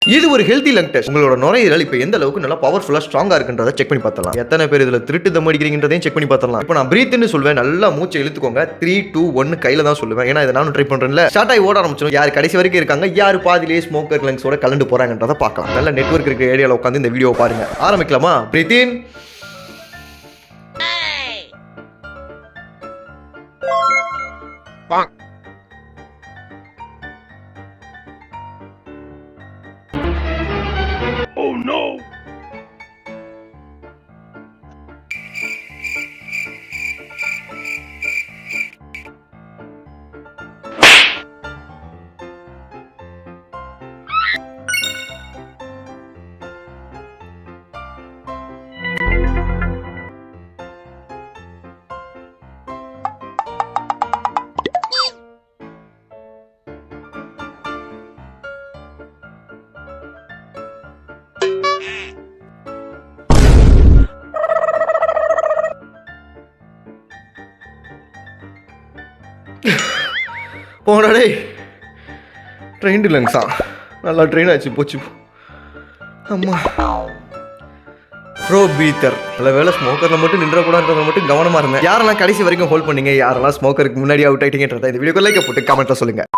இது ஒரு healthy lung test. உங்களோட நுரையீரல் இப்போ எந்த அளவுக்கு நல்லா பவர்ஃபுல்லா ஸ்ட்ராங்கா இருக்குன்றதை செக் பண்ணி பார்த்தலாம். எத்தனை பேர் இதுல திருட்டு தம் அடிக்கிறீங்கன்றதையும் செக் பண்ணி பார்த்தலாம். இப்போ நான் பிரீத்னு சொல்வேன், நல்லா மூச்சை இழுத்துக்கோங்க. 3 2 1 கையில தான் சொல்லுவேன், ஏன்னா இதை நானும் ட்ரை பண்றேன்ல. ஸ்டார்ட் ஆகி ஓட ஆரம்பிச்சிடும். யார் கடைசி வரைக்கும் இருக்காங்க, யார் பாதிலேயே ஸ்மோக்கர் லங்ஸோட கலந்து போறாங்கன்றதை பார்க்கலாம். நல்ல நெட்வொர்க் இருக்க ஏரியாவில் உட்காந்து இந்த வீடியோ பாருங்க. ஆரம்பிக்கலாமா? பிரீத் இன், oh no. போனடே ட்ரெயின்டு லங்ஸா, நல்லா ட்ரெயின் ஆச்சு போச்சு. அம்மா ப்ரோ பீத்தர். நல்ல வேலை ஸ்மோக்கரில் மட்டும் நின்றக்கூடாதுன்றதை மட்டும் கவனமாக இருந்தேன். யாரெல்லாம் கடைசி வரைக்கும் ஹோல்ட் பண்ணீங்க, யாரெல்லாம் ஸ்மோக்கருக்கு முன்னாடி அவுட் ஆகிட்டீங்கன்றதை இந்த வீடியோக்கு லைக் போட்டு கமெண்ட்டில் சொல்லுங்கள்.